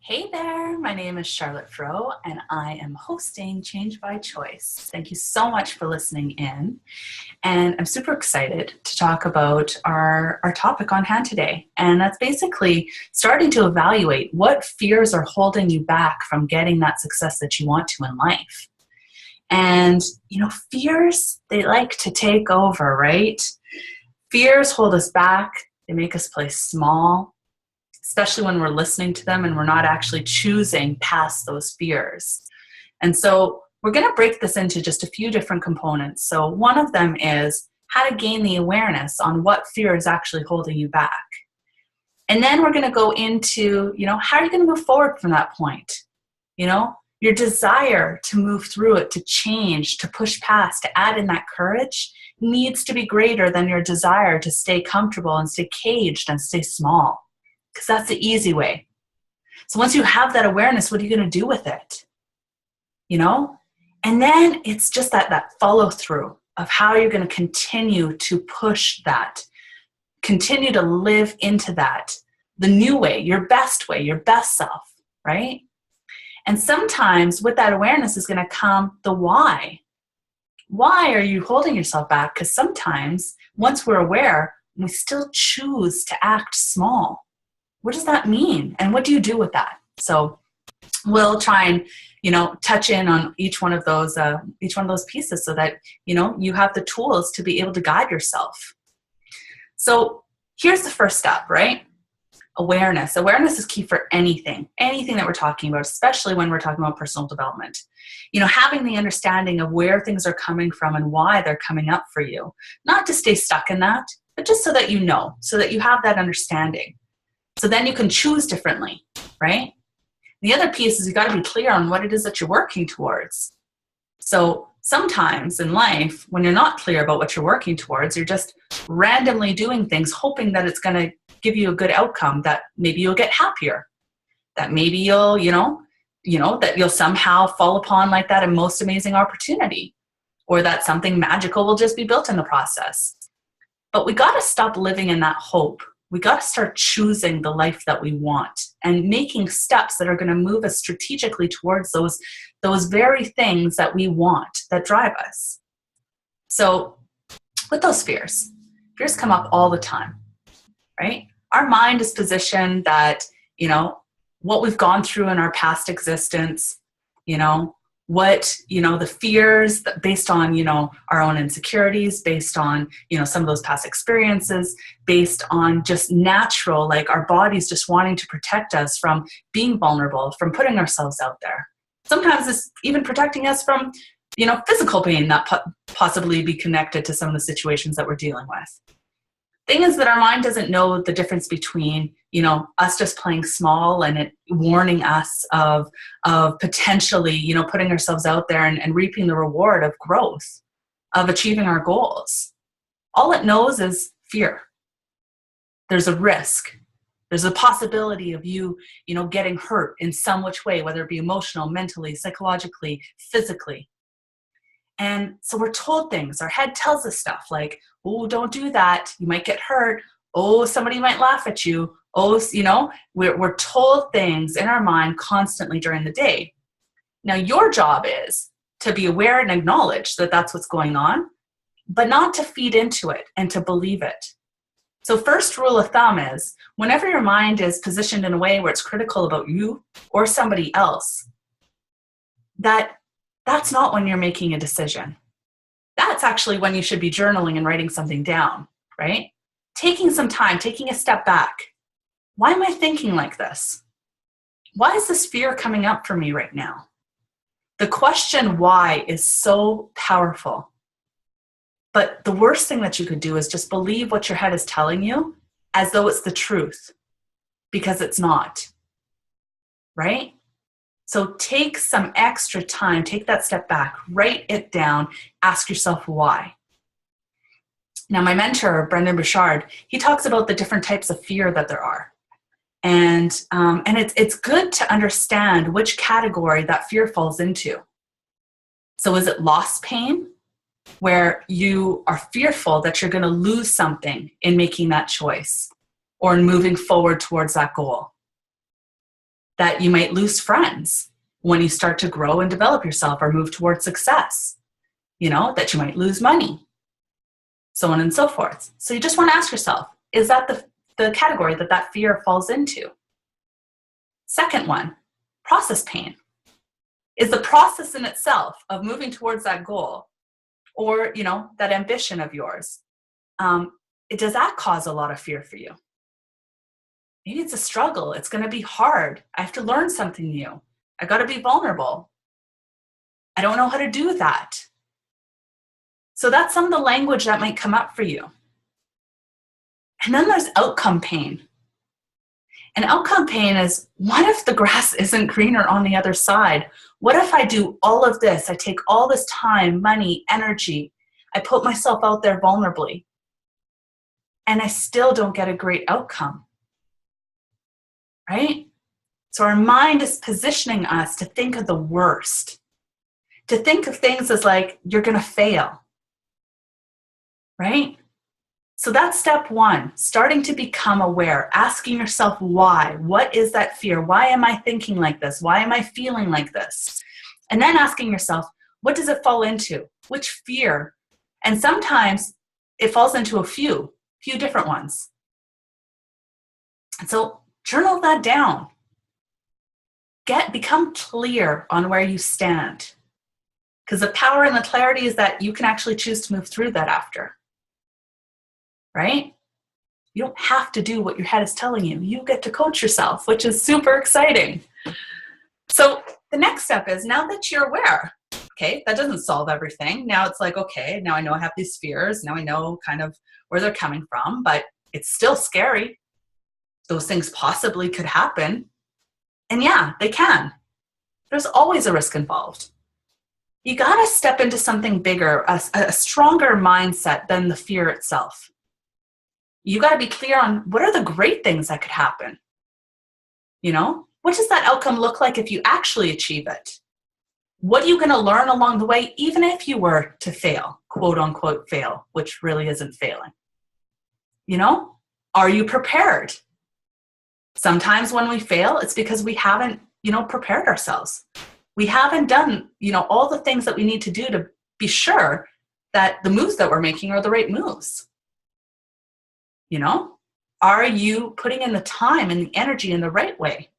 Hey there, my name is Charlotte Froh, and I am hosting Change by Choice. Thank you so much for listening in, and I'm super excited to talk about our topic on hand today, and that's basically starting to evaluate what fears are holding you back from getting that success that you want to in life. And, fears, they like to take over, right? Fears hold us back, they make us play small, especially when we're listening to them and we're not actually choosing past those fears. And so we're going to break this into just a few different components. So one of them is how to gain the awareness on what fear is actually holding you back. And then we're going to go into, how are you going to move forward from that point? Your desire to move through it, to change, to push past, to add in that courage needs to be greater than your desire to stay comfortable and stay caged and stay small. Because that's the easy way. So once you have that awareness, what are you going to do with it? And then it's just that follow through of how you're going to continue to push that, continue to live into that, the new way, your best self, right? And sometimes with that awareness is going to come the why. Why are you holding yourself back? Because sometimes once we're aware, we still choose to act small. What does that mean? And what do you do with that? So we'll try and, touch in on each one of those pieces so that, you have the tools to be able to guide yourself. So here's the first step, right? Awareness. Awareness is key for anything that we're talking about, especially when we're talking about personal development. Having the understanding of where things are coming from and why they're coming up for you, not to stay stuck in that, but just so that so that you have that understanding. So then you can choose differently, right? The other piece is you got to be clear on what it is that you're working towards. So sometimes in life, when you're not clear about what you're working towards, you're just randomly doing things, hoping that it's going to give you a good outcome, that maybe you'll get happier, that maybe you'll, that you'll somehow fall upon like that most amazing opportunity, or that something magical will just be built in the process. But we got to stop living in that hope. We got to start choosing the life that we want and making steps that are going to move us strategically towards those very things that we want, that drive us. So with those fears come up all the time, right? Our mind is positioned that, what we've gone through in our past existence, what, the fears that based on, our own insecurities, based on, some of those past experiences, based on just natural, like our bodies just wanting to protect us from being vulnerable, from putting ourselves out there. Sometimes it's even protecting us from, physical pain that possibly be connected to some of the situations that we're dealing with. Thing is that our mind doesn't know the difference between, us just playing small and it warning us of potentially, putting ourselves out there and reaping the reward of growth, of achieving our goals. All it knows is fear. There's a risk. There's a possibility of you, getting hurt in some which way, whether it be emotional, mentally, psychologically, physically. And so we're told things. Our head tells us stuff like, oh, don't do that. You might get hurt. Oh, somebody might laugh at you. Oh, we're told things in our mind constantly during the day. Now, your job is to be aware and acknowledge that that's what's going on, but not to feed into it and to believe it. So first rule of thumb is whenever your mind is positioned in a way where it's critical about you or somebody else, that's not when you're making a decision. That's actually when you should be journaling and writing something down, right? Taking some time, taking a step back. Why am I thinking like this? Why is this fear coming up for me right now? The question why is so powerful. But the worst thing that you could do is just believe what your head is telling you as though it's the truth, because it's not, right? So take some extra time, take that step back, write it down, ask yourself why. Now, my mentor, Brendon Burchard, he talks about the different types of fear that there are. And it's good to understand which category that fear falls into. So is it loss pain, where you are fearful that you're going to lose something in making that choice or in moving forward towards that goal? that you might lose friends when you start to grow and develop yourself or move towards success, that you might lose money, so on and so forth. So you just want to ask yourself, is that the category that fear falls into? Second one, process pain. Is the process in itself of moving towards that goal or, that ambition of yours, does that cause a lot of fear for you? Maybe it's a struggle. It's going to be hard. I have to learn something new. I got to be vulnerable. I don't know how to do that. So that's some of the language that might come up for you. And then there's outcome pain. And outcome pain is, what if the grass isn't greener on the other side? What if I do all of this? I take all this time, money, energy. I put myself out there vulnerably. And I still don't get a great outcome. Right? So our mind is positioning us to think of the worst. To think of things as like, you're going to fail. Right? So that's step one, starting to become aware, asking yourself why. What is that fear? Why am I thinking like this? Why am I feeling like this? And then asking yourself, what does it fall into? Which fear? And sometimes it falls into a few different ones. And so journal that down. Become clear on where you stand. Because the power and the clarity is that you can actually choose to move through that after. Right? You don't have to do what your head is telling you. You get to coach yourself, which is super exciting. So the next step is, now that you're aware, okay, that doesn't solve everything. Now it's like, okay, now I know I have these fears. Now I know kind of where they're coming from, but it's still scary. Those things possibly could happen. And yeah, they can. There's always a risk involved. You got to step into something bigger, a stronger mindset than the fear itself. You got to be clear on what are the great things that could happen. What does that outcome look like if you actually achieve it? What are you going to learn along the way, even if you were to fail, quote unquote fail, which really isn't failing? Are you prepared? Sometimes when we fail, it's because we haven't, prepared ourselves. We haven't done, all the things that we need to do to be sure that the moves that we're making are the right moves. Are you putting in the time and the energy in the right way?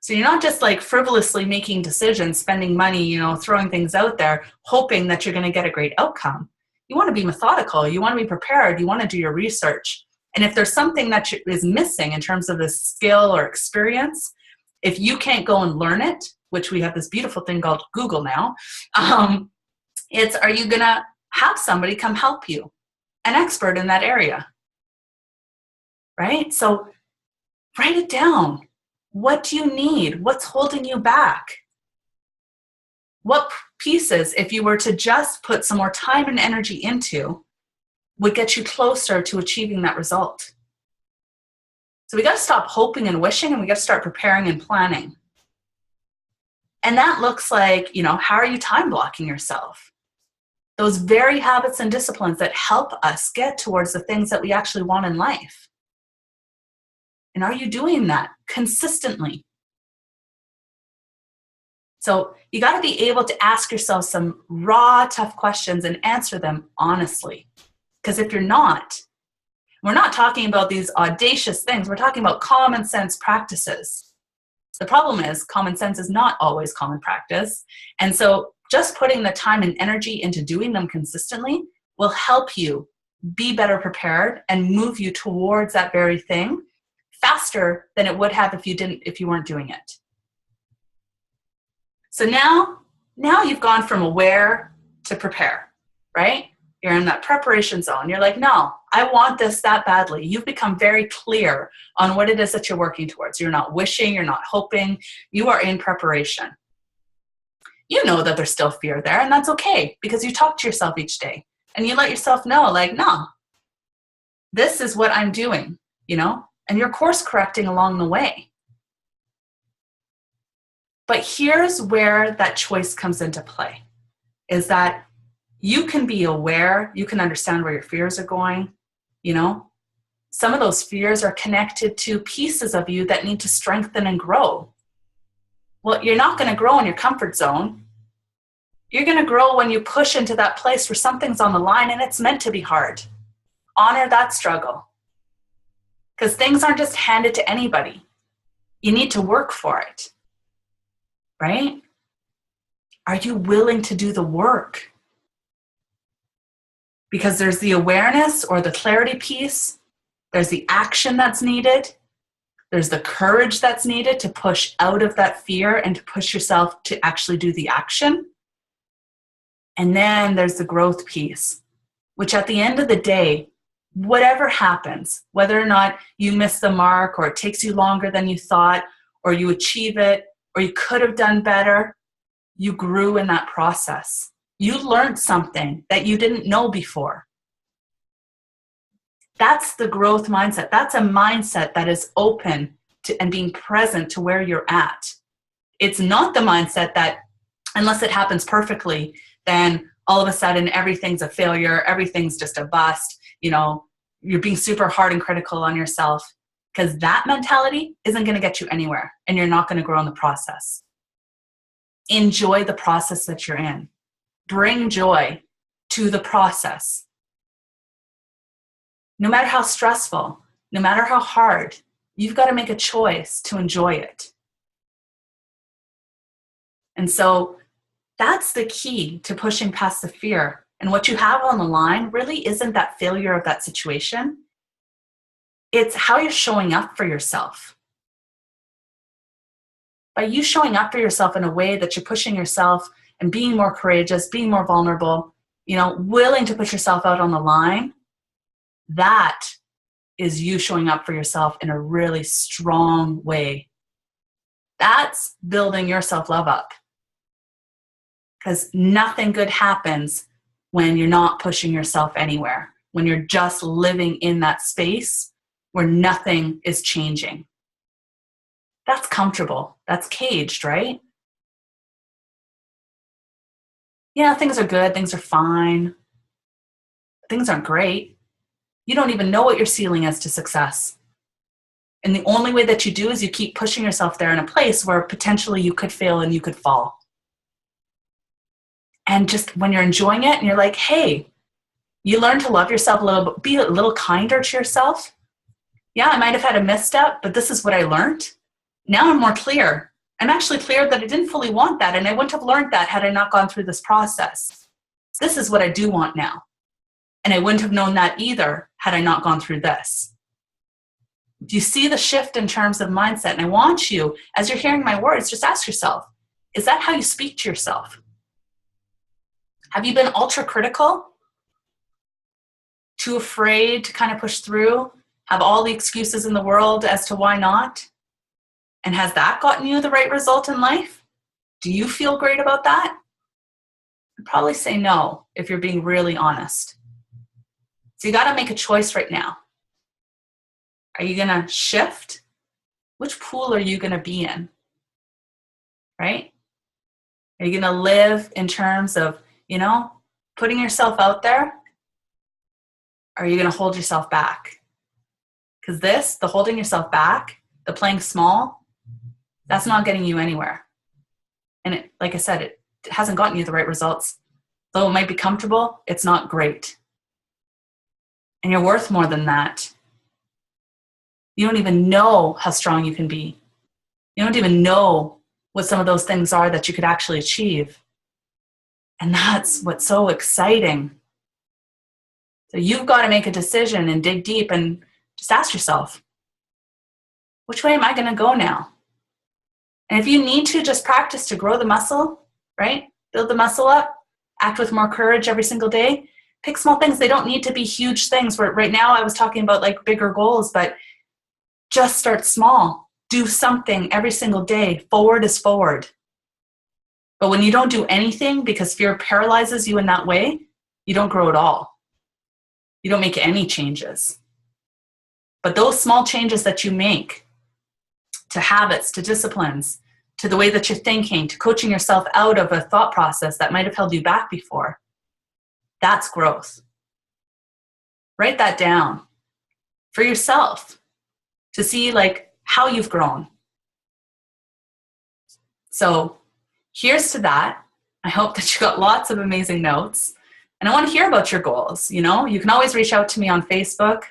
So you're not just like frivolously making decisions, spending money, throwing things out there, hoping that you're going to get a great outcome. You want to be methodical. You want to be prepared. You want to do your research. And if there's something that is missing in terms of this skill or experience, if you can't go and learn it, which we have this beautiful thing called Google now, are you going to have somebody come help you, an expert in that area? Right? So write it down. What do you need? What's holding you back? What pieces, if you were to just put some more time and energy into, would get you closer to achieving that result? So we got to stop hoping and wishing, and we got to start preparing and planning. And that looks like, how are you time blocking yourself? Those very habits and disciplines that help us get towards the things that we actually want in life. And are you doing that consistently? So you got to be able to ask yourself some raw, tough questions and answer them honestly. Because if you're not, we're not talking about these audacious things. We're talking about common sense practices. The problem is common sense is not always common practice. And so just putting the time and energy into doing them consistently will help you be better prepared and move you towards that very thing faster than it would have if you weren't doing it. So now you've gone from aware to prepare, right? You're in that preparation zone. You're like, no, I want this that badly. You've become very clear on what it is that you're working towards. You're not wishing, you're not hoping, you are in preparation. You know that there's still fear there, and that's okay, because you talk to yourself each day and you let yourself know, like, no, this is what I'm doing, and you're course correcting along the way. But here's where that choice comes into play, is that you can be aware, you can understand where your fears are going, some of those fears are connected to pieces of you that need to strengthen and grow. Well, you're not going to grow in your comfort zone. You're going to grow when you push into that place where something's on the line and it's meant to be hard. Honor that struggle. Because things aren't just handed to anybody. You need to work for it. Right? Are you willing to do the work? Because there's the awareness or the clarity piece. There's the action that's needed. There's the courage that's needed to push out of that fear and to push yourself to actually do the action. And then there's the growth piece, which at the end of the day, whatever happens, whether or not you miss the mark or it takes you longer than you thought, or you achieve it, or you could have done better, you grew in that process. You learned something that you didn't know before. That's the growth mindset. That's a mindset that is open to and being present to where you're at. It's not the mindset that unless it happens perfectly, then all of a sudden everything's a failure, everything's just a bust, you're being super hard and critical on yourself, because that mentality isn't going to get you anywhere and you're not going to grow in the process. Enjoy the process that you're in. Bring joy to the process. No matter how stressful, no matter how hard, you've got to make a choice to enjoy it. And so that's the key to pushing past the fear. And what you have on the line really isn't that failure of that situation. It's how you're showing up for yourself. By you showing up for yourself in a way that you're pushing yourself and being more courageous, being more vulnerable, willing to put yourself out on the line, that is you showing up for yourself in a really strong way. That's building your self-love up. Because nothing good happens when you're not pushing yourself anywhere, when you're just living in that space where nothing is changing. That's comfortable. That's caged, right? Yeah, things are good. Things are fine. Things aren't great. You don't even know what your ceiling is to success. And the only way that you do is you keep pushing yourself there in a place where potentially you could fail and you could fall. And just when you're enjoying it and you're like, hey, you learn to love yourself a little bit, be a little kinder to yourself. Yeah, I might have had a misstep, but this is what I learned. Now I'm more clear. I'm actually clear that I didn't fully want that, and I wouldn't have learned that had I not gone through this process. This is what I do want now. And I wouldn't have known that either had I not gone through this. Do you see the shift in terms of mindset? And I want you, as you're hearing my words, just ask yourself, is that how you speak to yourself? Have you been ultra critical? Too afraid to kind of push through? Have all the excuses in the world as to why not? And has that gotten you the right result in life? Do you feel great about that? I'd probably say no if you're being really honest. So you got to make a choice right now. Are you going to shift? Which pool are you going to be in? Right? Are you going to live in terms of, putting yourself out there? Or are you going to hold yourself back? Because the holding yourself back, the playing small, that's not getting you anywhere. And like I said, it hasn't gotten you the right results. Though it might be comfortable, it's not great. And you're worth more than that. You don't even know how strong you can be. You don't even know what some of those things are that you could actually achieve. And that's what's so exciting. So you've got to make a decision and dig deep and just ask yourself, which way am I going to go now? And if you need to, just practice to grow the muscle, right? Build the muscle up, act with more courage every single day. Pick small things. They don't need to be huge things. Where right now I was talking about like bigger goals, but just start small. Do something every single day. Forward is forward. But when you don't do anything because fear paralyzes you in that way, you don't grow at all. You don't make any changes. But those small changes that you make to habits, to disciplines, to the way that you're thinking, to coaching yourself out of a thought process that might have held you back before, that's growth. Write that down. for yourself to see like how you've grown. So here's to that. I hope that you got lots of amazing notes. And I want to hear about your goals. You know, you can always reach out to me on Facebook,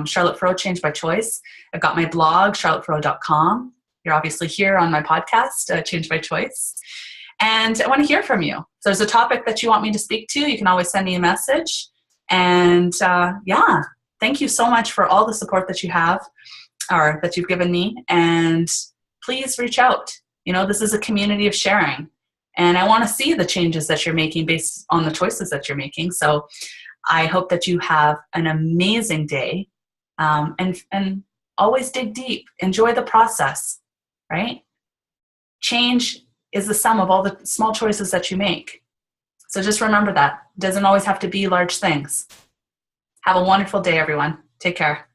Charlotte Froh, Change by Choice. I've got my blog, charlottefroh.com. You're obviously here on my podcast, Change by Choice. And I want to hear from you. If there's a topic that you want me to speak to, you can always send me a message. And yeah, thank you so much for all the support that you have or that you've given me. And please reach out. You know, this is a community of sharing. And I want to see the changes that you're making based on the choices that you're making. So I hope that you have an amazing day, and always dig deep. Enjoy the process, right? Change is the sum of all the small choices that you make. So just remember that. It doesn't always have to be large things. Have a wonderful day, everyone. Take care.